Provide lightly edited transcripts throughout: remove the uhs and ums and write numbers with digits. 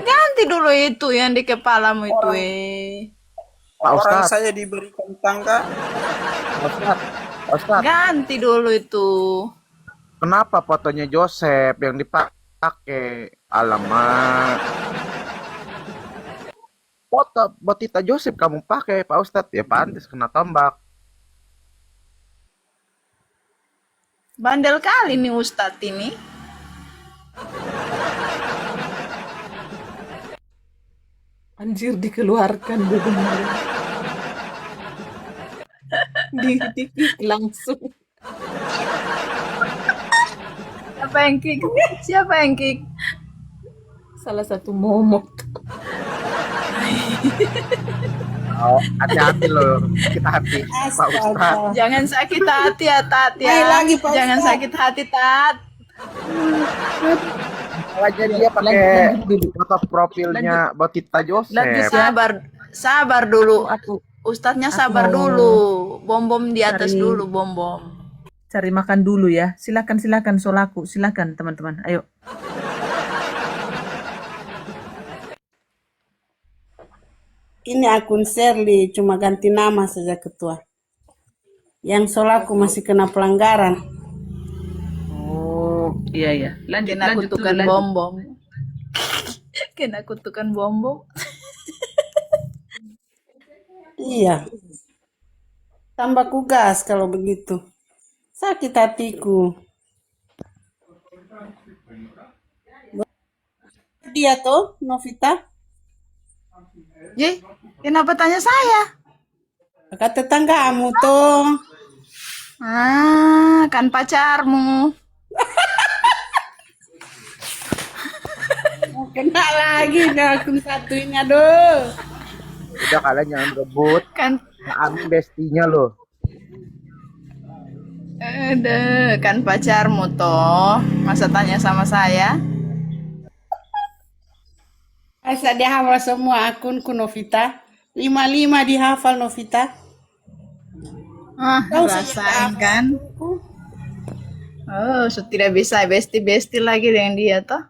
Ganti dulu itu yang di kepalamu itu Orang Pak orang Ustadz, saya diberikan tangga. Pak Ustadz, Pak Ustadz, Ganti dulu itu. kenapa fotonya Joseph yang dipakai? Alamak, foto Botita Joseph kamu pakai Pak Ustadz, ya pantas kena tombak. Bandel kali nih Ustadz ini. Anjir dikeluarkan benar. Di langsung. Siapa yang kick? Siapa yang kick? Salah satu momok. Oh, hati-hati loh, kita hati Pak Ustadz. Astaga. Jangan sakit hati ya Tat ya. Hai lagi Pak Jangan Ustadz. sakit hati Tat. Makanya dia pakai Lanjut dulu. foto profilnya Botita Lanjut Joseph. ya. Sabar dulu. Aku Ustadznya aku sabar mau dulu. Bom-bom di atas cari dulu, bom-bom. cari makan dulu ya. Silakan Solaku, silakan teman-teman. Ayo. Ini akun Shirley, cuma ganti nama saja ketua. Yang Solaku masih kena pelanggaran. Oh, iya. Lanjut Kena dulu kutukan lanjut. bom-bom. Kena kutukan bom-bom. Iya, tambah kugas kalau begitu. Sakit hatiku. Dia tuh, Novita, Ye, kenapa tanya saya? kata tetanggamu tuh. Ah, kan pacarmu. Mau kena lagi ke akun satu ini, aduh. Udah kalian jangan rebut. Kan Amin bestinya loh. kan pacarmu toh. Masa tanya sama saya? Masa dia hafal semua akunku Novita. 55 dihafal Novita. Ah, Kau saja rasain hafal kan? akunku. Oh, tidak bisa besti-besti lagi dengan dia toh.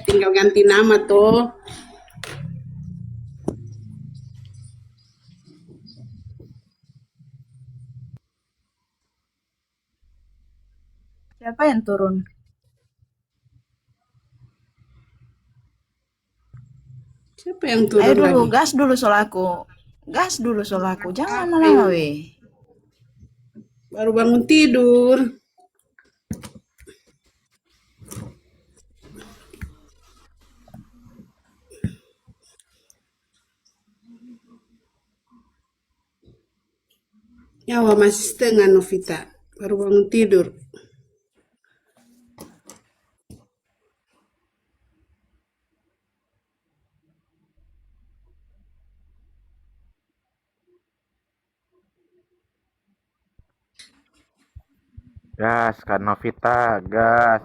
Tinggal ganti nama tuh. Siapa yang turun? Siapa yang Ayo turun dulu, lagi? gas dulu solaku. Gas dulu solaku. Jangan lama-lama weh. Baru bangun tidur. Nyawa masih setengah Novita. Baru bangun tidur. Gas, Kak Novita, gas.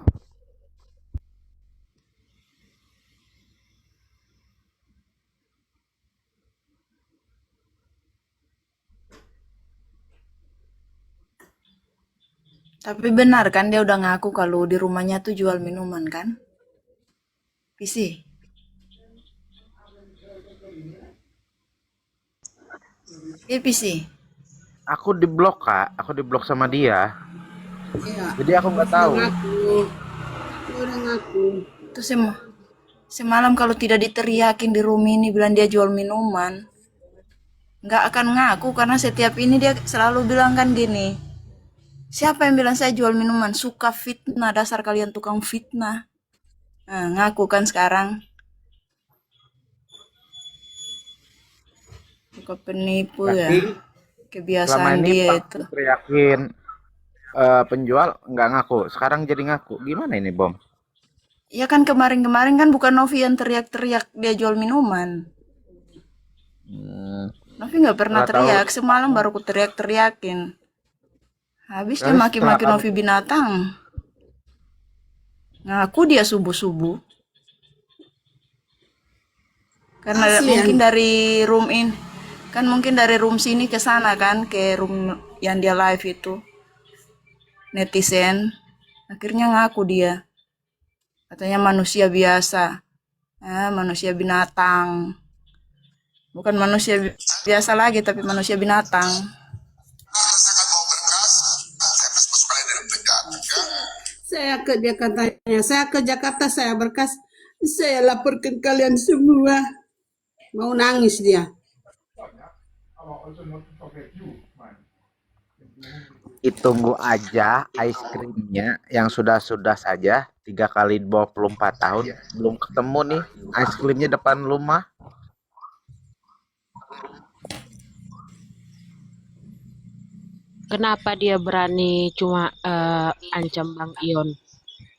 Tapi benar kan dia udah ngaku kalau di rumahnya tuh jual minuman kan? Visi. Iya Visi. Aku diblok Kak, aku diblok sama dia. Iya. Jadi aku nggak tahu. Ngaku. Dia udah ngaku. Terus semalam kalau tidak diteriakin di room ini bilang dia jual minuman, nggak akan ngaku karena setiap ini dia selalu bilang kan gini. Siapa yang bilang saya jual minuman? Suka fitnah, dasar kalian tukang fitnah. Nah, ngaku kan sekarang. Suka penipu ya. Berarti selama Kebiasaan ini dia Pak itu. teriakin penjual nggak ngaku. Sekarang jadi ngaku. Gimana ini Bom? Ya kan kemarin-kemarin kan bukan Novi yang teriak-teriak dia jual minuman. Hmm, Novi nggak pernah nggak tahu. teriak. Semalam baru ku teriak-teriakin. Habis dia Terus maki-maki setelah Novi binatang. Ngaku dia subuh-subuh. Karena Kasihan. mungkin dari room in. Kan mungkin dari room sini ke sana kan. Ke room yang dia live itu. Netizen. Akhirnya ngaku dia. Katanya manusia biasa. Manusia binatang. Bukan manusia biasa lagi, tapi manusia binatang. Saya ke Jakarta, saya berkas, saya laporkan kalian semua. Mau nangis dia. Tunggu aja ice creamnya yang sudah-sudah saja 3 kali 24 tahun belum ketemu nih ice creamnya depan rumah. Kenapa dia berani cuma ancam Bang Ion?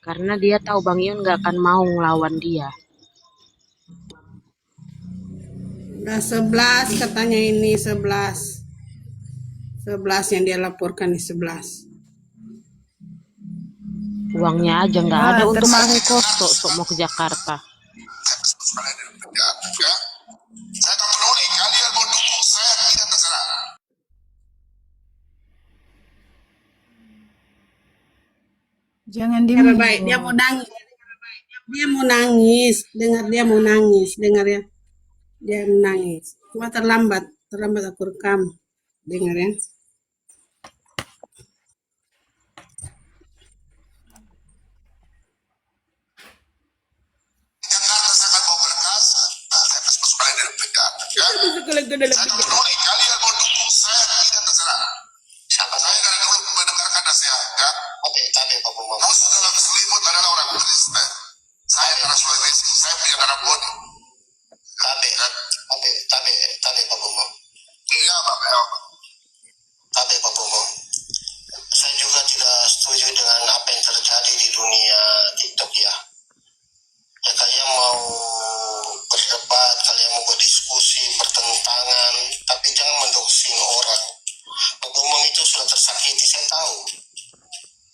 Karena dia tahu Bang Ion nggak akan mau ngelawan dia. Udah 11 katanya ini 11. 11 yang dia laporkan nih 11. Uangnya aja nggak ada untuk termasuk pakai kostok sok mau ke Jakarta. jangan Cara baik, dia dimulai. mau nangis. Dia mau nangis, dengar dia mau nangis, dengar ya. Dia mau nangis. Cuma terlambat aku rekam. Dengar ya. Saya juga tidak setuju dengan apa yang terjadi di dunia TikTok ya. Ya kalian mau berdebat, kalian mau berdiskusi, bertentangan, tapi jangan mendoxing orang. Pak Bambang itu sudah tersakiti, saya tahu.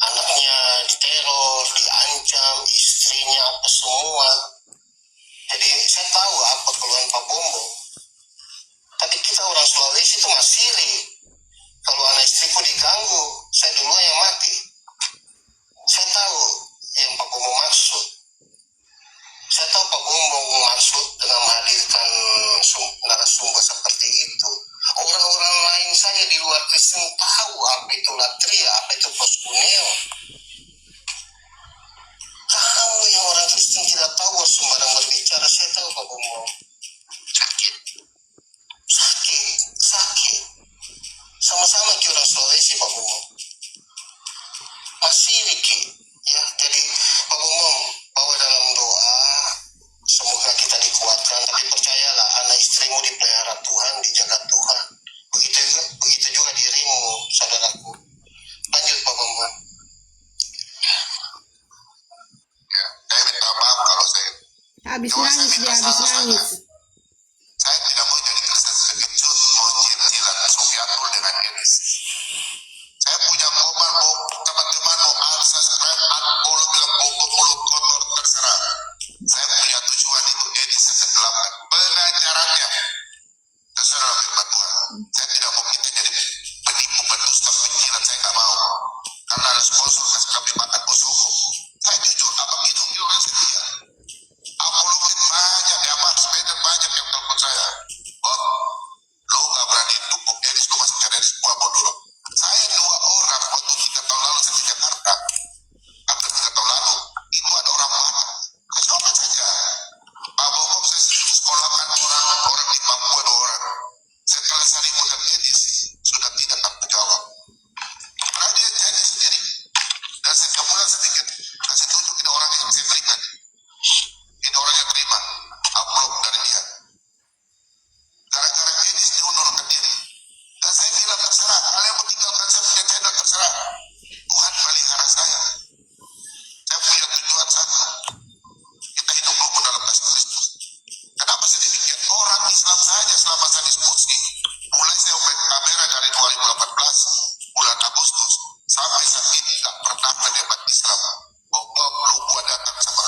Anaknya diteror, diancam, istrinya apa semua. Jadi saya tahu apa keluhan Pak Bambang. Tapi kita orang Sulawesi itu masih iri. Kalau anak istriku diganggu, saya duluan yang mati. Saya tahu yang Pak Bambang maksud. Saya tahu Pak Bambang maksud dengan menghadirkan narasumber seperti itu. Orang-orang lain saja di luar Kristen tahu apa itu latria, apa itu poskuneo. Kamu yang orang Kristen tidak tahu sembarang berbicara, saya tahu Pak Bambang. Sakit. Sama-sama kita orang Sulawesi Pak Bambang. Masih Riki, ya. Jadi Pak Bambang bawa dalam doa, semoga kita dikuatkan. Tapi percayalah, anak istrimu dipelihara Tuhan, dijaga Tuhan. Begitu juga dirimu, saudaraku. Lanjut Pak Bambang. Ya, saya minta maaf kalau saya. Habis nangis dia, habis nangis. Saya tidak mau jadi terkejut, mau jilat Sofiatul dengan Enis. Saya punya kobar, teman-teman mau akses rap, unfollow, bilang follow, kotor, terserah. Saya punya tujuan itu Enis ke-8. Pengajarannya, terserah firman Tuhan. Saya tidak mau kita jadi penipu, pendusta, penjilat, saya nggak mau. Karena ada sponsor kasih kami makan bosoko. Saya jujur, apa itu orang setia. Apologet banyak, Damar, sepeda banyak yang telepon saya. Oh, lu gak berani dukung Enis, lu masih cari Enis, gua bodoh. Saya 2 orang, waktu 3 tahun lalu saya di Jakarta. Hampir 3 tahun lalu, itu ada orang mana? Saya jawabkan saja. Pak Bambang, saya sekolahkan orang di Papua 2 orang. Setelah saling dan Enis, sudah tidak tanggung jawab. Karena dia jadi sendiri. Dan setiap bulan sedikit, kasih tunjuk ini orang yang saya berikan. Ini orang yang terima upload dari dia. Gara-gara Enis diundurkan diri. Dan saya bilang terserah, kalian mau tinggalkan saya punya channel terserah. Tuhan pelihara saya. Saya punya tujuan satu. Kita hidup rukun dalam kasih Kristus. Kenapa saya demikian? Orang Islam saja selama saya diskusi. Mulai saya open kamera dari 2018 bulan Agustus sampai saat ini tak pernah berdebat Islam. Lu gua datang sama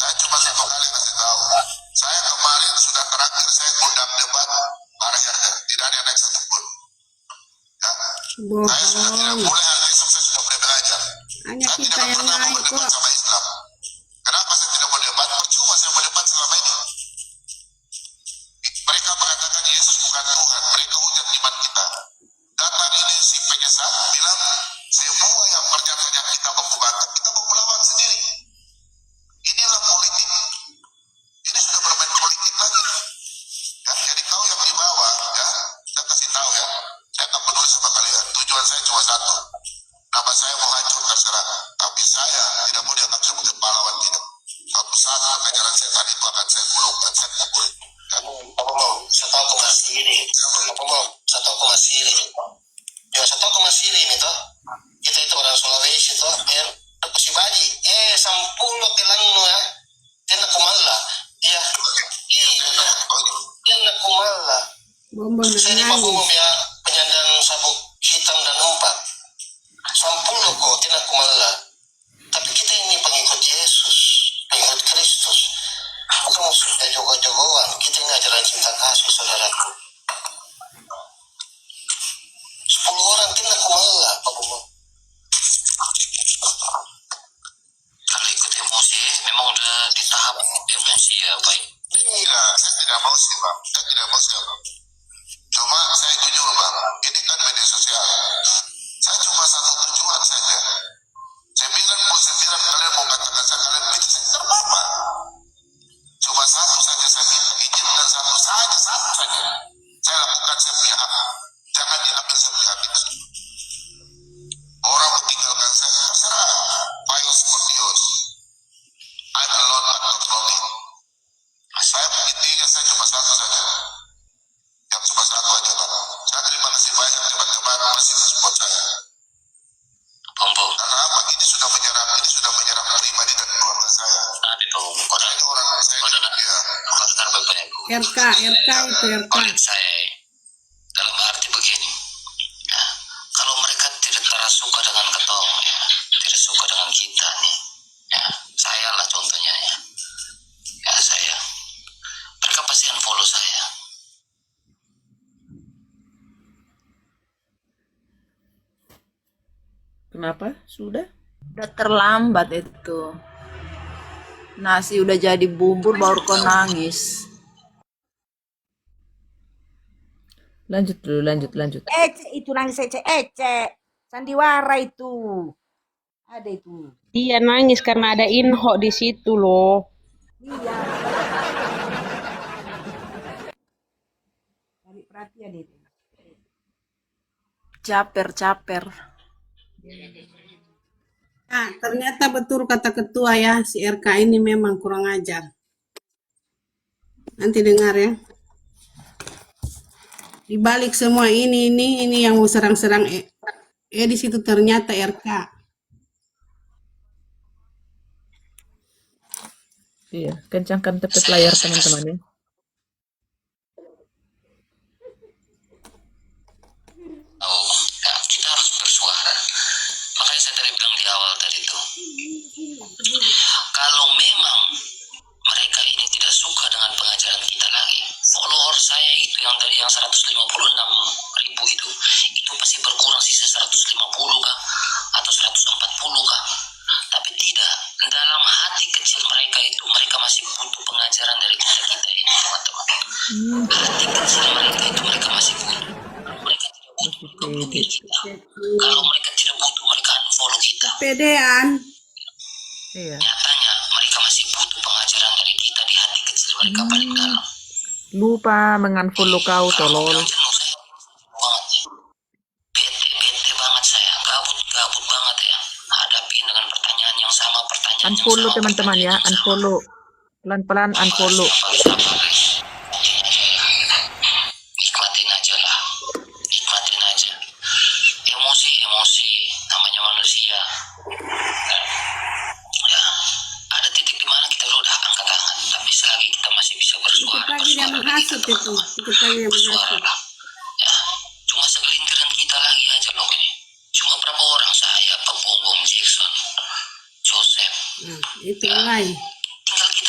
Saya cuma satu kali kasih tahu. Saya kemarin sudah terakhir saya undang debat terakhir, tidak ada yang naik satupun. Ya. Saya sudah tidak Bohong. mulai hari esok saya sudah mulai belajar. Hanya Saya kita tidak yang pernah mau naik berdebat kok. sama Islam. Kenapa saya tidak mau debat? Percuma saya mau debat selama ini. Mereka mengatakan Yesus bukan Tuhan. Mereka hujat iman kita. Datang ini si penyesat bilang semua yang percaya kita membanggakan. Kita mau melawan sendiri. Inilah politik. Ini sudah bermain politik lagi. Ya, jadi kau yang di bawah, ya, saya kasih tahu ya. Saya tak peduli sama kalian. Tujuan saya cuma satu. Nama saya mau hancur terserah. Tapi saya tidak mau dianggap sebagai pahlawan tidak. Suatu saat pengajaran setan itu akan saya gulungkan, saya pukul. Ya. Apa mau? Saya tahu aku masih ini. Apa mau? Saya tahu aku masih ini. Ya, saya tahu aku masih ini toh. Kita itu orang Sulawesi toh. Si baji. Sampulo telangno ya. Tena kumala. Iya. Iya. Tena kumala. Bombong Saya dan di Papua nangis. ya penyandang sabuk hitam dan empat. Sampulo kok tena kumala. Tapi kita ini pengikut Yesus, pengikut Kristus. Bukan sudah jogo-jogoan. Kita ini ajaran cinta kasih, saudaraku. 10 orang tena kumala, Pak Bobo. Kalau ikut emosi, memang udah di tahap emosi ya, Pak. Tidak, saya tidak mau sih bang. Saya tidak mau sih bang. Cuma saya jujur bang. Ini kan media sosial. Saya cuma satu tujuan saja. 99 kalian mau katakan saya kalian benci saya tidak apa-apa. Cuma satu saja saya minta izin dan satu saja. Saya lakukan saya punya hak. Jangan diambil saya punya hak itu. Orang meninggalkan saya terserah. Bios Mordios. I'm alone but not lonely. Saya intinya saya cuma satu saja. Yang cuma satu aja bang. Saya terima kasih banyak teman-teman masih support saya. Bombo. Karena apa? Ini sudah menyerang pribadi dan keluarga saya. Nah, itu. Karena itu orang saya Kau dengar? ya. Kau dengar baik-baik. RK itu RK. Oleh saya, dalam arti begini, ya, kalau mereka tidak suka dengan ketong, ya, tidak suka dengan kita nih, ya, saya lah contohnya ya saya, mereka pasti unfollow saya. Kenapa? Sudah? Udah terlambat itu. Nasi udah jadi bubur baru kau nangis. Lanjut dulu, lanjut. Ece itu nangis Ece. Sandiwara itu. Ada itu. Dia nangis karena ada Inho di situ loh. Iya. Cari perhatian itu. Caper. Nah, ternyata betul kata ketua ya, si RK ini memang kurang ajar. Nanti dengar ya. Di balik semua ini yang mau serang-serang di situ ternyata RK. Iya, kencangkan tepet layar teman-teman ya. Oh, ya, kita harus bersuara. Makanya saya tadi bilang di awal tadi tuh, kalau memang mereka ini tidak suka dengan pengajaran kita lagi, follower saya itu yang dari yang 156.000 itu pasti berkurang sisa 150 kah atau 140 kah. Tapi tidak, dalam hati kecil mereka itu mereka masih butuh pengajaran dari kita ini, teman-teman. Hati kecil mereka itu mereka masih butuh. Mereka tidak butuh untuk memilih kita. Kalau mereka tidak butuh, mereka unfollow kita. Pedean. Iya. Nyatanya mereka masih butuh pengajaran dari kita di hati kecil mereka paling dalam. Lupa mengunfollow kau, tolol. Jenuh saya banget ya. Bete banget saya. Gabut banget ya. Hadapin dengan pertanyaan yang sama, Unfollow teman-teman ya, unfollow. Pelan-pelan unfollow. Sabar. Nikmatin aja lah. Nikmatin aja. Emosi namanya manusia. Ya, ada titik di mana kita udah angkat-angkat, tapi selagi kita masih bisa bersuara. Ikut lagi dia menghasut itu. Ikut lagi dia Bersuara menghasut. lah. Ya, cuma segelintiran kita lagi aja loh ini. Cuma berapa orang saya, Pak Bom Jackson, Joseph. Nah, itu lain. Tinggal kita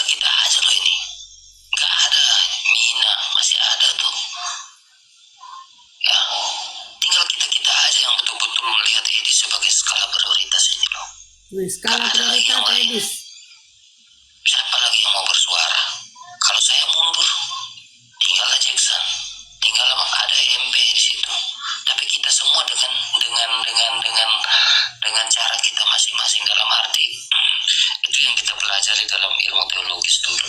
Skala prioritas Edis. Siapa lagi yang mau bersuara? Kalau saya mundur, tinggallah Jackson, tinggal ada EMB di situ. Tapi kita semua dengan cara kita masing-masing, dalam arti itu yang kita pelajari dalam ilmu teologis dulu.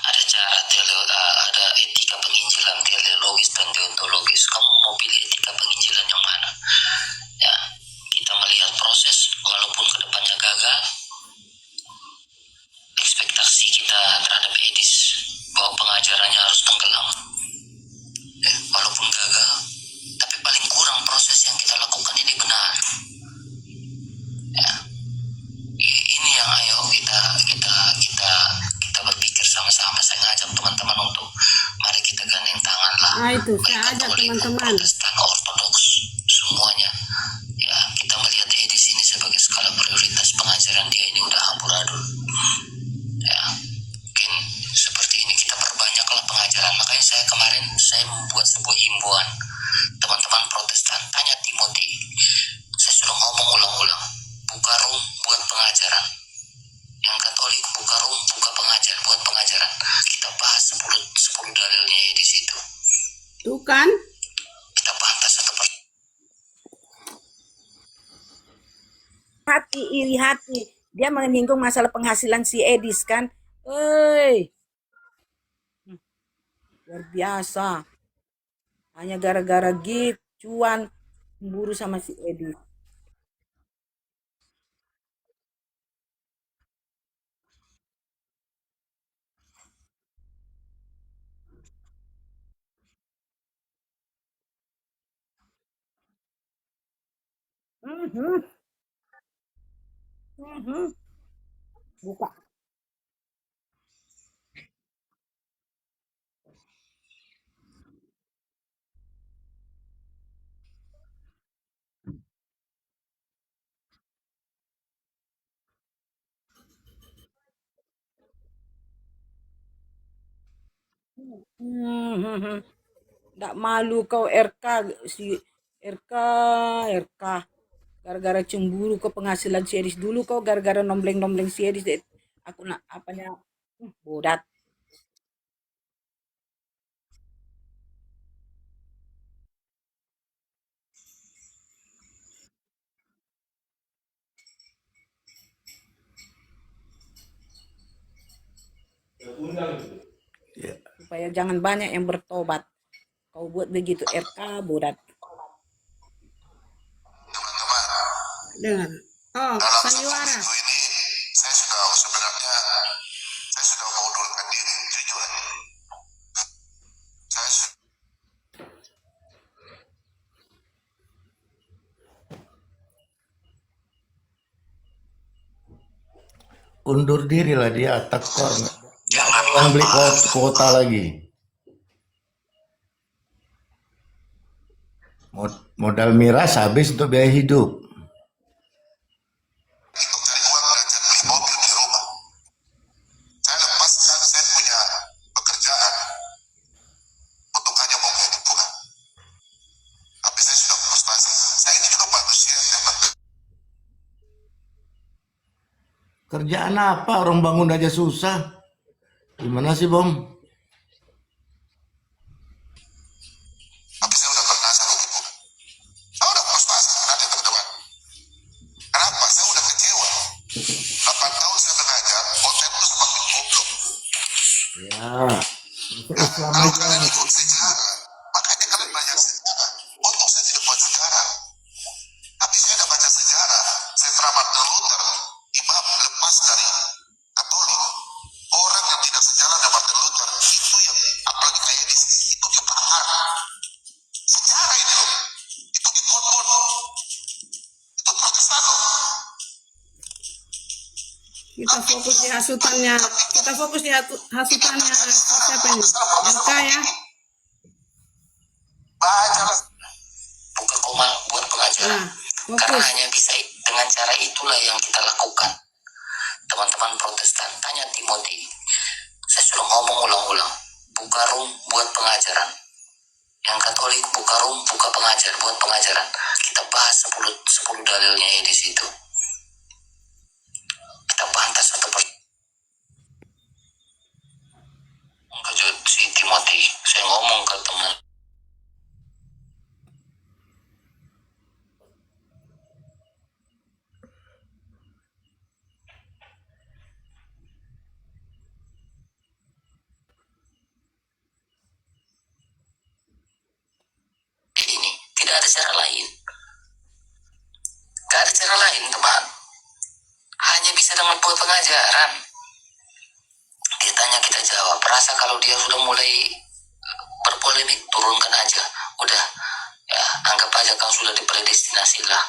Ada cara ada etika penginjilan teologis dan deontologis. Kamu mau pilih etika penginjilan yang mana? Ya, kita melihat proses, walaupun kedepannya gagal, ekspektasi kita terhadap Edis bahwa pengajarannya harus tenggelam. Walaupun gagal, tapi paling kurang proses yang kita lakukan ini benar. Ya, ini yang ayo kita berpikir sama-sama. Saya ngajak teman-teman untuk mari kita gandeng tangan lah. Itu saya ajak teman-teman. Protestan, Ortodoks, semuanya. Ya, kita melihat Edis ini sebagai skala prioritas pengajaran dia ini udah amburadul. Ya, mungkin seperti ini kita perbanyaklah pengajaran. Makanya saya kemarin membuat sebuah himbauan. Teman-teman Protestan, tanya Timothy. Saya sudah ngomong ulang-ulang. Buka room buat pengajaran. Yang Katolik buka room, buka pengajaran buat pengajaran. Kita bahas 10 dalilnya di situ. Tuh kan? Kita bantah satu persatu. Hati, iri hati. Dia menyinggung masalah penghasilan si Edis kan. Luar biasa. Hanya gara-gara cuan, cemburu sama si Edis. Buka. Nggak malu kau RK si RK. Gara-gara cemburu ke penghasilan si Edis dulu kau gara-gara nombleng si Edis. Aku nak apanya bodat. Supaya jangan banyak yang bertobat. Kau buat begitu RK bodat. Dengar. Oh, Dalam sandiwara. 1 minggu ini saya sudah mengundurkan diri, jujur aja. Saya undur diri lah dia, tekor. Nggak ada orang beli kuota lagi. Modal miras habis untuk biaya hidup. untuk cari uang belajar beli mobil di rumah. Saya lepaskan saya punya pekerjaan untuk hanya mau hidup Tuhan. Tapi saya sudah frustasi. Saya ini juga manusia yang Kerjaan apa? Orang bangun aja susah. Gimana sih, Bom? Tapi saya udah pernah sama Tuhan. Saya udah frustasi nanti teman-teman. Kenapa? Saya udah kecewa. 8 tahun saya belajar, konten itu semakin goblok. Ya, masuk Islam Kalau aja. kalian ikut sejarah, makanya kalian belajar sejarah. Untuk saya tidak buat sejarah. Tapi saya udah baca sejarah. Setelah Martin Luther, imam lepas dari Katolik. Orang yang tidak sejalan dengan Martin Luther, itu yang, apalagi kayak di itu ditahan. Sejarah ini loh. Itu dikubur. Itu Protestan loh. Kita fokus di hasutannya. Kita fokus di hasutannya siapa ini? RK ya. Bacalah. Buka koma buat pengajaran. Nah, Karena fokus. hanya bisa dengan cara itulah yang kita lakukan. Teman-teman Protestan, tanya Timothy. Saya sudah ngomong ulang-ulang. Buka room buat pengajaran. Yang Katolik buka room, buka pengajaran buat pengajaran. Kita bahas 10 dalilnya di situ. ada cara lain. Gak ada cara lain, teman. Hanya bisa dengan buat pengajaran. Dia tanya, kita jawab. Rasa kalau dia sudah mulai berpolemik, turunkan aja. Udah, ya anggap aja kau sudah dipredestinasi lah.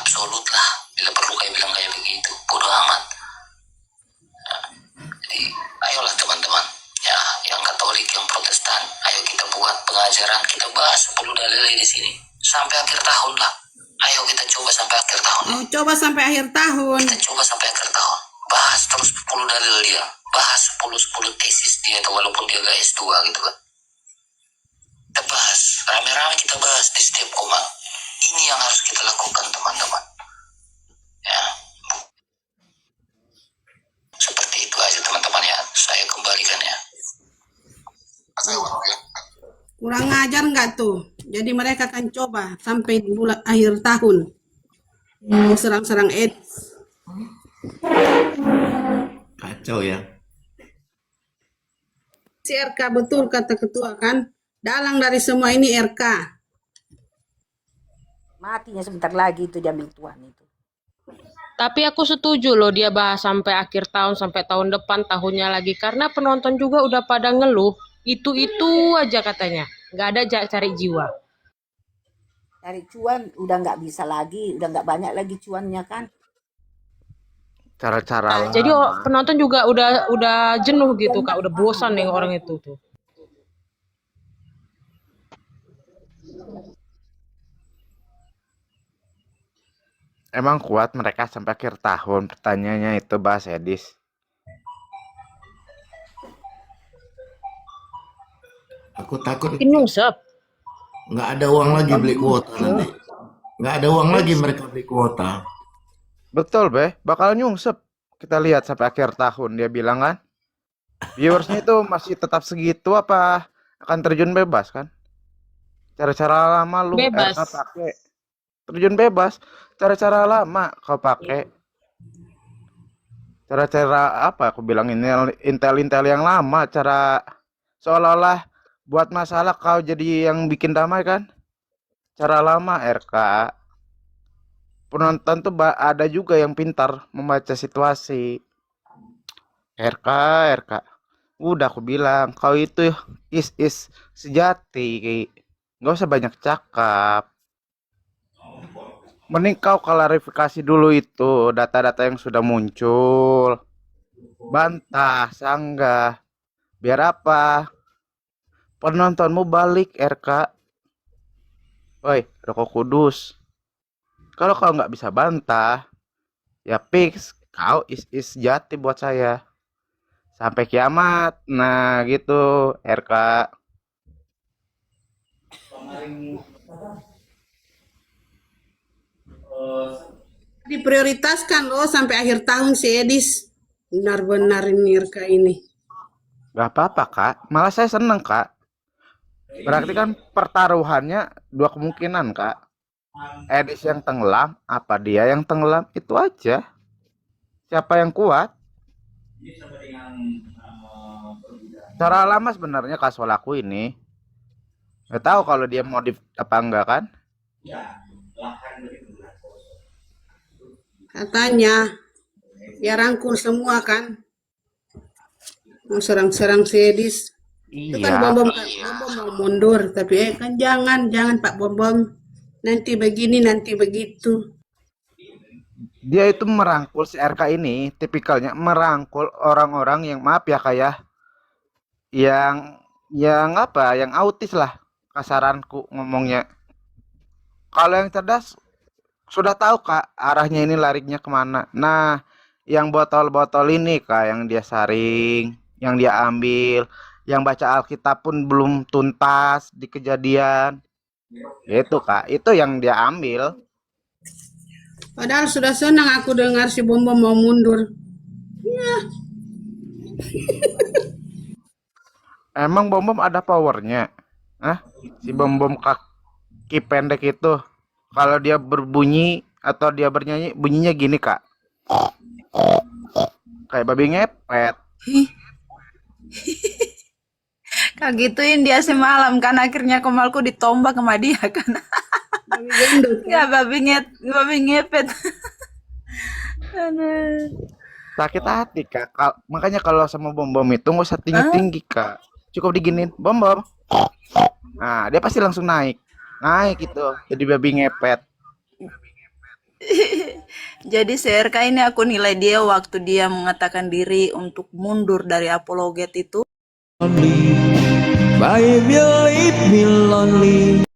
Absolut lah. Bila perlu kayak bilang kayak begitu. Bodoh amat. Jadi, ayolah teman-teman. Ya, yang Katolik, yang Protestan. Ayo kita buat pengajaran. Kita bahas 10 dalil di sini. Sampai akhir tahun lah. Ayo kita coba sampai akhir tahun. Mau coba sampai akhir tahun. Kita coba sampai akhir tahun. Bahas terus 10 dalil dia. Bahas 10 tesis dia, atau walaupun dia gak S2 gitu kan. Kita bahas. Rame-rame kita bahas di setiap koma. Ini yang harus kita lakukan, teman-teman. Ya. Seperti itu aja, teman-teman ya. Saya kembalikan ya. Kurang ajar nggak tuh? Jadi mereka akan coba sampai bulan akhir tahun. Mau serang-serang Kacau ya. si RK, betul kata ketua kan? Dalang dari semua ini RK. Matinya sebentar lagi itu diambil Tuhan itu. Tapi aku setuju loh dia bahas sampai akhir tahun, sampai tahun depan, tahunnya lagi. Karena penonton juga udah pada ngeluh. Itu aja katanya. Nggak ada cari jiwa. Cari cuan udah nggak bisa lagi, udah nggak banyak lagi cuannya kan. Cara-cara Jadi lama. penonton juga udah jenuh gitu Kak. Udah bosan nih orang itu tuh. Emang kuat mereka sampai akhir tahun? Pertanyaannya itu, Bas Edis. Aku takut Makin nyungsep. nggak ada uang lagi beli kuota nanti. Nggak ada uang lagi mereka beli kuota. Betul, Be. Bakal nyungsep. Kita lihat sampai akhir tahun. Dia bilang kan. Viewersnya itu masih tetap segitu apa akan terjun bebas kan? Cara-cara lama lu Bebas. RK pakai. Terjun bebas. Cara-cara lama kau pakai. Cara-cara apa aku bilang ini intel-intel yang lama. Cara seolah-olah buat masalah kau jadi yang bikin damai kan? Cara lama RK. Penonton tuh ada juga yang pintar membaca situasi. RK. Udah aku bilang, kau itu is sejati. Nggak usah banyak cakap. Mending kau klarifikasi dulu itu data-data yang sudah muncul. Bantah, sanggah. Biar apa? Penontonmu balik RK. Woi, Rokok Kudus. Kalau kau nggak bisa bantah, ya fix kau is jati buat saya. Sampai kiamat. Nah, gitu, RK. Diprioritaskan loh sampai akhir tahun si Edis. Benar-benar ini RK ini. Gak apa-apa, Kak. Malah saya seneng, Kak. Berarti kan pertaruhannya dua kemungkinan, Kak. Edis yang tenggelam, apa dia yang tenggelam, itu aja. Siapa yang kuat? Cara lama sebenarnya Kak Solaku ini. Nggak tahu kalau dia modif apa enggak kan? Katanya, ya rangkul semua kan. Mau serang-serang si Edis. Itu kan Iya. Bom mau mundur. Tapi kan jangan Pak Bom. Nanti begini, nanti begitu. Dia itu merangkul si RK ini, tipikalnya merangkul orang-orang yang maaf ya kayak yang apa, yang autis lah kasaranku ngomongnya. Kalau yang cerdas sudah tahu Kak arahnya ini larinya kemana. Nah, yang botol-botol ini Kak yang dia saring, yang dia ambil, yang baca Alkitab pun belum tuntas di kejadian. Itu Kak, itu yang dia ambil. Padahal sudah senang aku dengar si Bom mau mundur. Emang Bom ada powernya? Hah? Si Bom kaki pendek itu kalau dia berbunyi atau dia bernyanyi bunyinya gini Kak. Kayak babi ngepet. Kak gituin dia semalam kan akhirnya komalku ditombak sama dia kan. Babi gendut Ya kan. babi ngepet. Aduh. Sakit hati kak. Makanya kalau sama bom itu nggak usah tinggi-tinggi kak. Cukup diginin bom. Nah dia pasti langsung naik gitu. Jadi babi ngepet. Jadi CRK ini aku nilai dia waktu dia mengatakan diri untuk mundur dari apologet itu. Baby, leave me lonely.